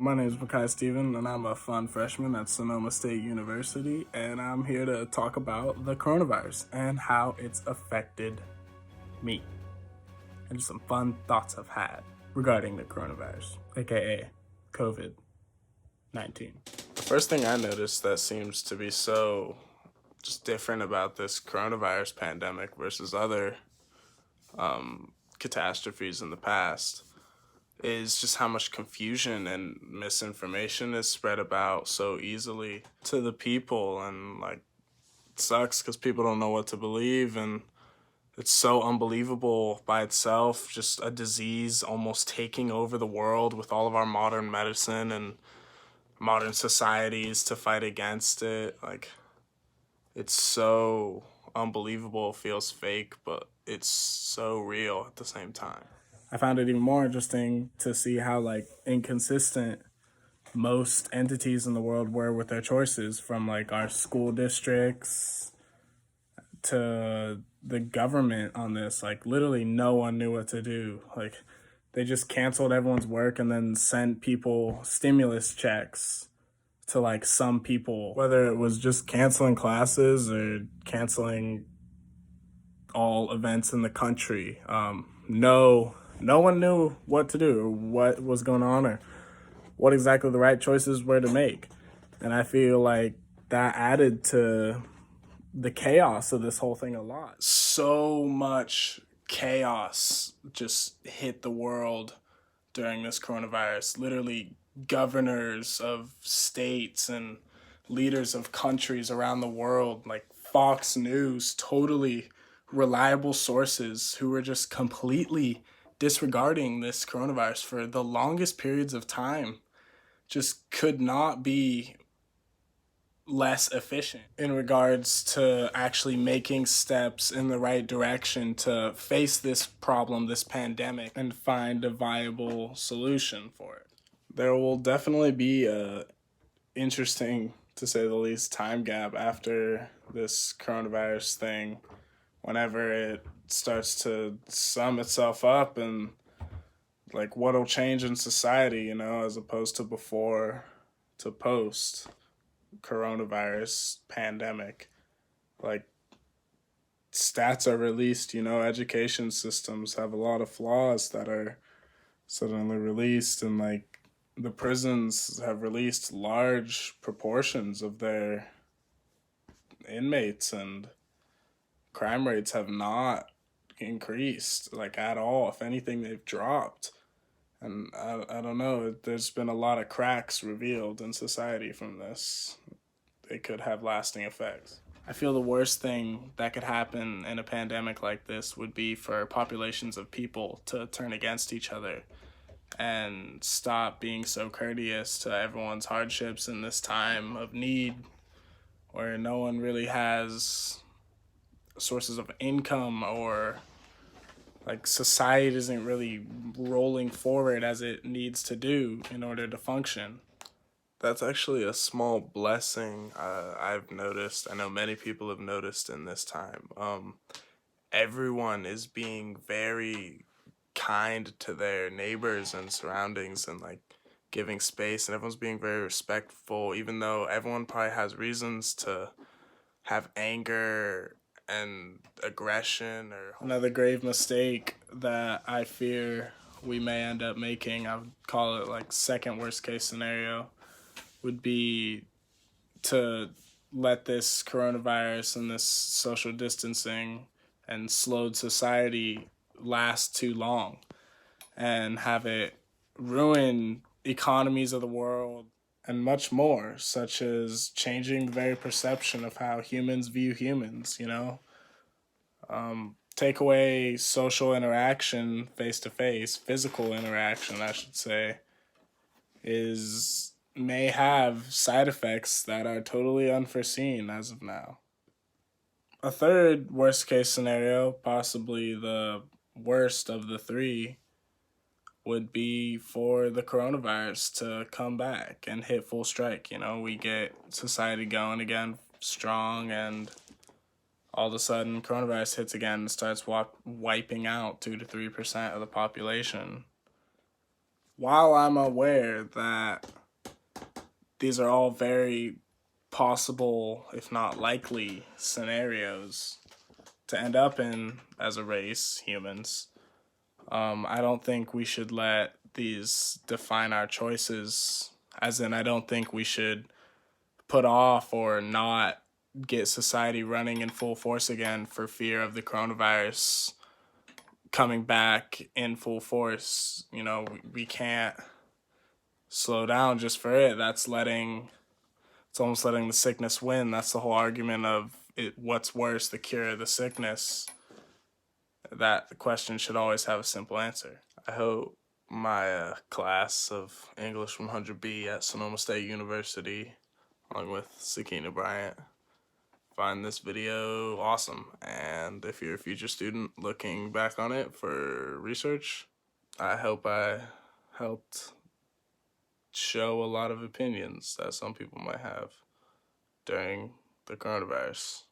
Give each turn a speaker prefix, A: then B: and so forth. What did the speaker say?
A: My name is Makai Steven, and I'm a fun freshman at Sonoma State University, and I'm here to talk about the coronavirus and how it's affected me, and just some fun thoughts I've had regarding the coronavirus, aka COVID-19. The first thing I noticed that seems to be so just different about this coronavirus pandemic versus other catastrophes in the past is just how much confusion and misinformation is spread about so easily to the people. And like, it sucks because people don't know what to believe, and it's so unbelievable by itself, just a disease almost taking over the world with all of our modern medicine and modern societies to fight against it. Like, it's so unbelievable, feels fake, but it's so real at the same time. I found it even more interesting to see how inconsistent most entities in the world were with their choices, from like our school districts to the government on this. Like, literally no one knew what to do. Like, they just canceled everyone's work and then sent people stimulus checks to like some people, whether it was just canceling classes or canceling all events in the country. No one knew what to do or what was going on or what exactly the right choices were to make. And I feel like that added to the chaos of this whole thing a lot. So much chaos just hit the world during this coronavirus. Literally, governors of states and leaders of countries around the world, like Fox News, totally reliable sources who were just completely disregarding this coronavirus for the longest periods of time, just could not be less efficient in regards to actually making steps in the right direction to face this problem, this pandemic, and find a viable solution for it. There will definitely be a interesting, to say the least, time gap after this coronavirus thing, whenever it starts to sum itself up, and like what'll change in society, as opposed to before to post coronavirus pandemic. Like, stats are released, education systems have a lot of flaws that are suddenly released, and like the prisons have released large proportions of their inmates, and crime rates have not increased like at all. If anything, they've dropped. And I don't know, there's been a lot of cracks revealed in society from this. They could have lasting effects. I feel the worst thing that could happen in a pandemic like this would be for populations of people to turn against each other and stop being so courteous to everyone's hardships in this time of need, where no one really has sources of income, or like society isn't really rolling forward as it needs to do in order to function. That's actually a small blessing I've noticed. I know many people have noticed in this time. Everyone is being very kind to their neighbors and surroundings, and like giving space, and everyone's being very respectful, even though everyone probably has reasons to have anger and aggression. Or another grave mistake that I fear we may end up making, I would call it like second worst case scenario, would be to let this coronavirus and this social distancing and slowed society last too long and have it ruin economies of the world and much more, such as changing the very perception of how humans view humans, take away social interaction, face to face, physical interaction, I should say, may have side effects that are totally unforeseen as of now. A third worst case scenario, possibly the worst of the three, would be for the coronavirus to come back and hit full strike. We get society going again strong, and all of a sudden coronavirus hits again and starts wiping out 2 to 3% of the population. while I'm aware that these are all very possible, if not likely, scenarios to end up in as a race, humans, I don't think we should let these define our choices. As in, I don't think we should put off or not get society running in full force again for fear of the coronavirus coming back in full force. You know, we can't slow down just for it. It's almost letting the sickness win. That's the whole argument of it. What's worse, the cure or the sickness? That question should always have a simple answer. I hope my class of English 100B at Sonoma State University, along with Sakina Bryant, find this video awesome. And if you're a future student looking back on it for research, I hope I helped show a lot of opinions that some people might have during the coronavirus.